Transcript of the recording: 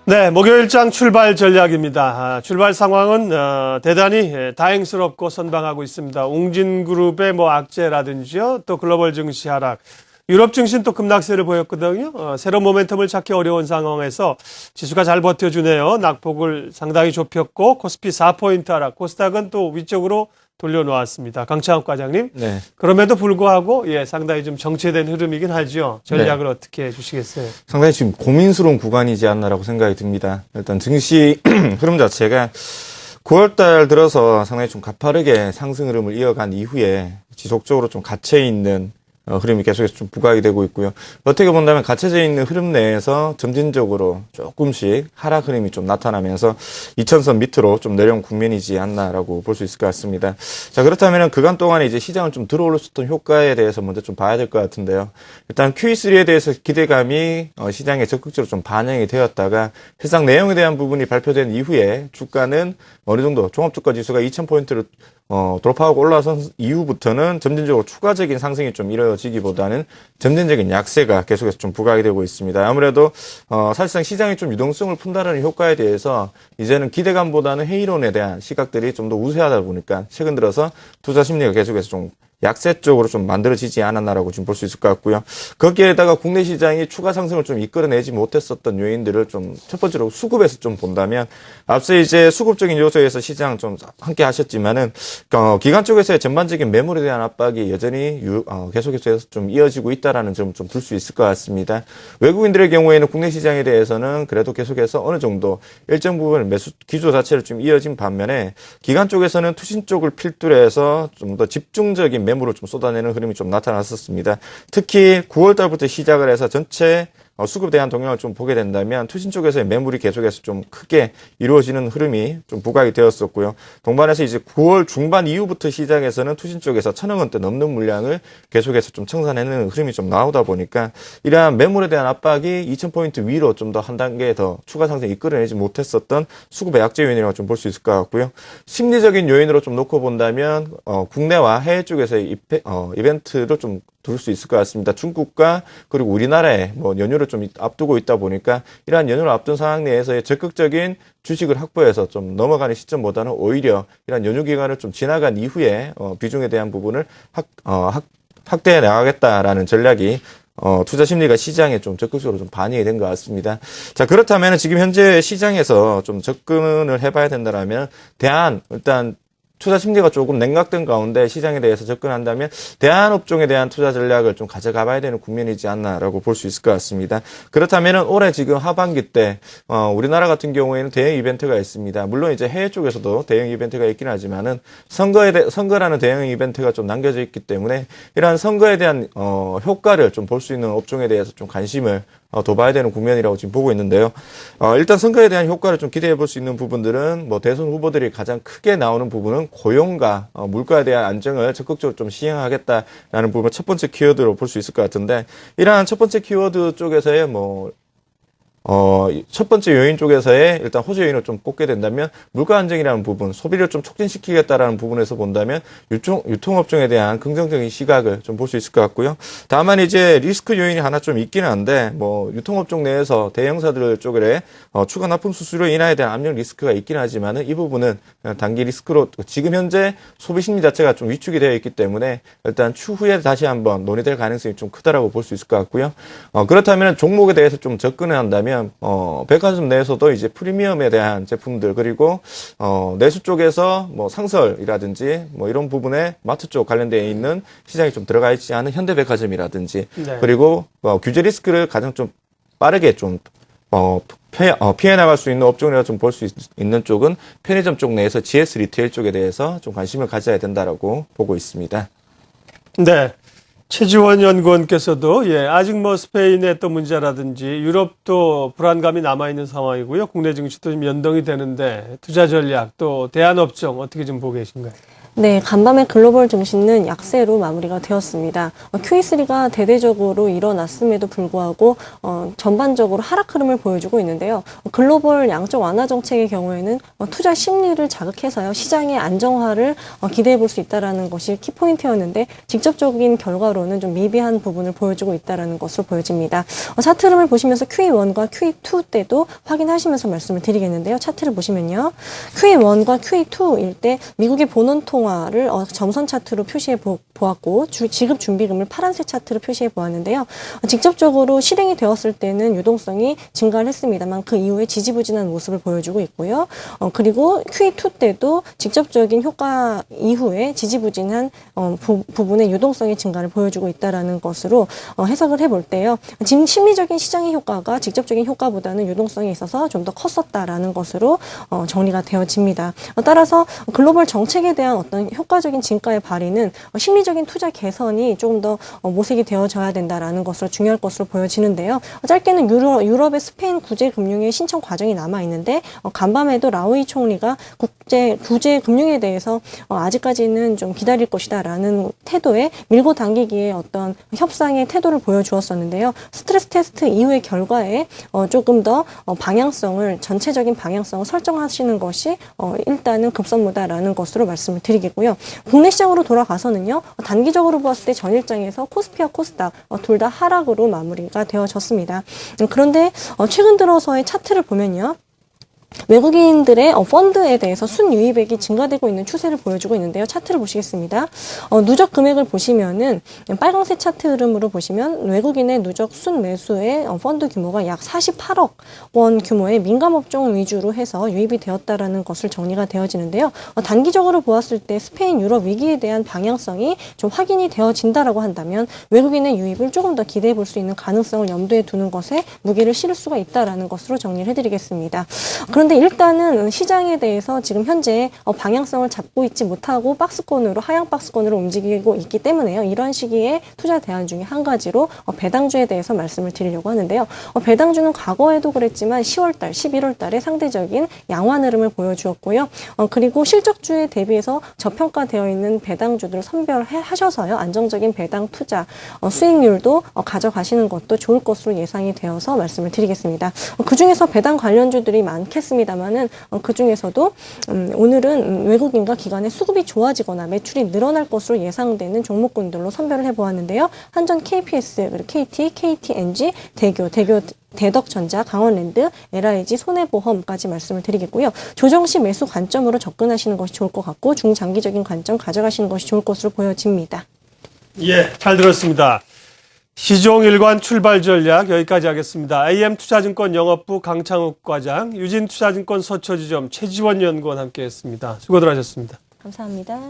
네, 목요일장 출발 전략입니다. 출발 상황은 대단히 다행스럽고 선방하고 있습니다. 웅진그룹의 악재라든지요, 또 글로벌 증시 하락, 유럽 증시는 또 급락세를 보였거든요. 새로운 모멘텀을 찾기 어려운 상황에서 지수가 잘 버텨주네요. 낙폭을 상당히 좁혔고 코스피 4포인트 하락, 코스닥은 또 위쪽으로 돌려놓았습니다. 강창욱 과장님. 네. 그럼에도 불구하고 상당히 좀 정체된 흐름이긴 하죠. 전략을 어떻게 해주시겠어요? 상당히 지금 고민스러운 구간이지 않나라고 생각이 듭니다. 일단 증시 흐름 자체가 9월달 들어서 상당히 좀 가파르게 상승 흐름을 이어간 이후에 지속적으로 좀 갇혀 있는 흐름이 계속해서 좀 부각이 되고 있고요. 어떻게 본다면 갇혀져 있는 흐름 내에서 점진적으로 조금씩 하락 흐름이 좀 나타나면서 2000선 밑으로 좀 내려온 국면이지 않나라고 볼 수 있을 것 같습니다. 자, 그렇다면 그간 동안에 이제 시장을 좀 들어올렸었던 효과에 대해서 먼저 좀 봐야 될 것 같은데요. 일단 QE3에 대해서 기대감이 시장에 적극적으로 좀 반영이 되었다가 해당 내용에 대한 부분이 발표된 이후에 주가는 어느 정도 종합주가 지수가 2000포인트를 돌파하고 올라선 이후부터는 점진적으로 추가적인 상승이 좀 이루어지기보다는 점진적인 약세가 계속해서 좀 부각이 되고 있습니다. 아무래도 사실상 시장이 좀 유동성을 푼다는 효과에 대해서 이제는 기대감보다는 회의론에 대한 시각들이 좀 더 우세하다 보니까 최근 들어서 투자 심리가 계속해서 좀 약세 쪽으로 좀 만들어지지 않았나라고 지금 볼 수 있을 것 같고요. 거기에다가 국내 시장이 추가 상승을 좀 이끌어내지 못했었던 요인들을 좀 첫 번째로 수급에서 좀 본다면 앞서 이제 수급적인 요소에서 시장 좀 함께 하셨지만은 기관 쪽에서의 전반적인 매물에 대한 압박이 여전히 계속해서 좀 이어지고 있다라는 점 좀 볼 수 있을 것 같습니다. 외국인들의 경우에는 국내 시장에 대해서는 그래도 계속해서 어느 정도 일정 부분 매수 기조 자체를 좀 이어진 반면에 기관 쪽에서는 투신 쪽을 필두로 해서 좀 더 집중적인 매물을 좀 쏟아내는 흐름이 좀 나타났었습니다. 특히 9월 달부터 시작을 해서 전체 수급에 대한 동향을 좀 보게 된다면 투신 쪽에서의 매물이 계속해서 좀 크게 이루어지는 흐름이 좀 부각이 되었었고요. 동반해서 이제 9월 중반 이후부터 시작해서는 투신 쪽에서 1,000억 원대 넘는 물량을 계속해서 좀 청산해내는 흐름이 좀 나오다 보니까 이러한 매물에 대한 압박이 2,000포인트 위로 좀 더 한 단계 더 추가 상승 이끌어내지 못했었던 수급의 약재 요인이라고 좀 볼 수 있을 것 같고요. 심리적인 요인으로 좀 놓고 본다면 국내와 해외 쪽에서의 이벤트를 좀 둘 수 있을 것 같습니다. 중국과 그리고 우리나라의 연휴를 좀 앞두고 있다 보니까 이러한 연휴를 앞둔 상황 내에서의 적극적인 주식을 확보해서 좀 넘어가는 시점보다는 오히려 이러한 연휴 기간을 좀 지나간 이후에 비중에 대한 부분을 확대해 나가겠다라는 전략이 투자 심리가 시장에 좀 적극적으로 좀 반영이 된 것 같습니다. 자, 그렇다면 지금 현재 시장에서 좀 접근을 해봐야 된다라면 일단 투자 심리가 조금 냉각된 가운데 시장에 대해서 접근한다면 대한업종에 대한 투자 전략을 좀 가져가 봐야 되는 국면이지 않나라고 볼 수 있을 것 같습니다. 그렇다면 올해 지금 하반기 때 우리나라 같은 경우에는 대형 이벤트가 있습니다. 물론 이제 해외 쪽에서도 대형 이벤트가 있긴 하지만은 선거라는 대형 이벤트가 좀 남겨져 있기 때문에 이러한 선거에 대한 효과를 좀 볼 수 있는 업종에 대해서 좀 관심을 더 봐야 되는 국면이라고 지금 보고 있는데요. 일단 선거에 대한 효과를 좀 기대해 볼 수 있는 부분들은 대선 후보들이 가장 크게 나오는 부분은 고용과 물가에 대한 안정을 적극적으로 좀 시행하겠다라는 부분을 첫 번째 키워드로 볼 수 있을 것 같은데 이러한 첫 번째 키워드 쪽에서의 첫 번째 요인 쪽에서의 일단 호재 요인을 좀 꼽게 된다면 물가 안정이라는 부분, 소비를 좀 촉진시키겠다라는 부분에서 본다면 유통업종에 대한 긍정적인 시각을 좀 볼 수 있을 것 같고요. 다만 이제 리스크 요인이 하나 좀 있기는 한데 유통업종 내에서 대형사들 쪽에 추가 납품 수수료 인하에 대한 압력 리스크가 있긴 하지만은 이 부분은 단기 리스크로 지금 현재 소비 심리 자체가 좀 위축이 되어 있기 때문에 일단 추후에 다시 한번 논의될 가능성이 좀 크다라고 볼 수 있을 것 같고요. 그렇다면 종목에 대해서 좀 접근을 한다면 백화점 내에서도 이제 프리미엄에 대한 제품들 그리고 내수 쪽에서 상설이라든지 이런 부분에 마트 쪽 관련되어 있는 시장이 좀 들어가 있지 않은 현대백화점이라든지 네. 그리고 규제 리스크를 가장 좀 빠르게 좀 피해 나갈 수 있는 업종이라고 좀 볼 수 있는 쪽은 편의점 쪽 내에서 GS 리테일 쪽에 대해서 좀 관심을 가져야 된다라고 보고 있습니다. 네. 최지원 연구원께서도 아직 스페인의 또 문제라든지 유럽도 불안감이 남아있는 상황이고요. 국내 증시도 좀 연동이 되는데 투자 전략 또 대안업종 어떻게 좀 보고 계신가요? 네, 간밤의 글로벌 증시는 약세로 마무리가 되었습니다. QE3가 대대적으로 일어났음에도 불구하고 전반적으로 하락 흐름을 보여주고 있는데요. 글로벌 양적 완화 정책의 경우에는 투자 심리를 자극해서요, 시장의 안정화를 기대해 볼 수 있다는 것이 키포인트였는데 직접적인 결과로는 좀 미비한 부분을 보여주고 있다는 것으로 보여집니다. 차트 흐름을 보시면서 QE1과 QE2 때도 확인하시면서 말씀을 드리겠는데요. 차트를 보시면요. QE1과 QE2일 때 미국의 본원통화를 점선 차트로 표시해 보았고 지급 준비금을 파란색 차트로 표시해 보았는데요. 직접적으로 실행이 되었을 때는 유동성이 증가를 했습니다만 그 이후에 지지부진한 모습을 보여주고 있고요. 그리고 QE2 때도 직접적인 효과 이후에 지지부진한 부분의 유동성의 증가를 보여주고 있다는 것으로 해석을 해볼 때요. 지금 심리적인 시장의 효과가 직접적인 효과보다는 유동성에 있어서 좀 더 컸었다라는 것으로 정리가 되어집니다. 따라서 글로벌 정책에 대한 어떤 효과적인 진가의 발휘는 심리적인 투자 개선이 조금 더 모색이 되어져야 된다라는 것으로 중요할 것으로 보여지는데요. 짧게는 유럽의 스페인 구제 금융의 신청 과정이 남아 있는데 간밤에도 라우이 총리가 구제 금융에 대해서 아직까지는 좀 기다릴 것이다라는 태도에 밀고 당기기에 어떤 협상의 태도를 보여주었었는데요. 스트레스 테스트 이후의 결과에 조금 더 전체적인 방향성을 설정하시는 것이 일단은 급선무다라는 것으로 말씀을 드리겠고요. 국내 시장으로 돌아가서는요. 단기적으로 보았을 때 전일장에서 코스피와 코스닥 둘 다 하락으로 마무리가 되어졌습니다. 그런데 최근 들어서의 차트를 보면요. 외국인들의 펀드에 대해서 순유입액이 증가되고 있는 추세를 보여주고 있는데요. 차트를 보시겠습니다. 누적 금액을 보시면은 빨간색 차트 흐름으로 보시면 외국인의 누적 순매수의 펀드 규모가 약 48억 원 규모의 민감업종 위주로 해서 유입이 되었다라는 것을 정리가 되어지는데요. 단기적으로 보았을 때 스페인 유럽 위기에 대한 방향성이 좀 확인이 되어진다라고 한다면 외국인의 유입을 조금 더 기대해 볼 수 있는 가능성을 염두에 두는 것에 무게를 실을 수가 있다라는 것으로 정리를 해드리겠습니다. 그런데 일단은 시장에 대해서 지금 현재 방향성을 잡고 있지 못하고 하향 박스권으로 움직이고 있기 때문에요. 이런 시기에 투자 대안 중에 한 가지로 배당주에 대해서 말씀을 드리려고 하는데요. 배당주는 과거에도 그랬지만 10월달, 11월달에 상대적인 양호한 흐름을 보여주었고요. 그리고 실적주에 대비해서 저평가되어 있는 배당주들을 선별하셔서요. 안정적인 배당 투자, 수익률도 가져가시는 것도 좋을 것으로 예상이 되어서 말씀을 드리겠습니다. 그중에서 배당 관련주들이 많겠습니다만은 그중에서도 오늘은 외국인과 기관의 수급이 좋아지거나 매출이 늘어날 것으로 예상되는 종목군들로 선별을 해보았는데요. 한전 KPS, 그리고 KT, KTNG, 대덕전자, 강원랜드, LIG, 손해보험까지 말씀을 드리겠고요. 조정시 매수 관점으로 접근하시는 것이 좋을 것 같고 중장기적인 관점 가져가시는 것이 좋을 것으로 보여집니다. 예, 잘 들었습니다. 시종일관 출발 전략 여기까지 하겠습니다. IM투자증권 영업부 강창욱 과장, 유진투자증권 서초지점 최지원 연구원 함께했습니다. 수고들 하셨습니다. 감사합니다.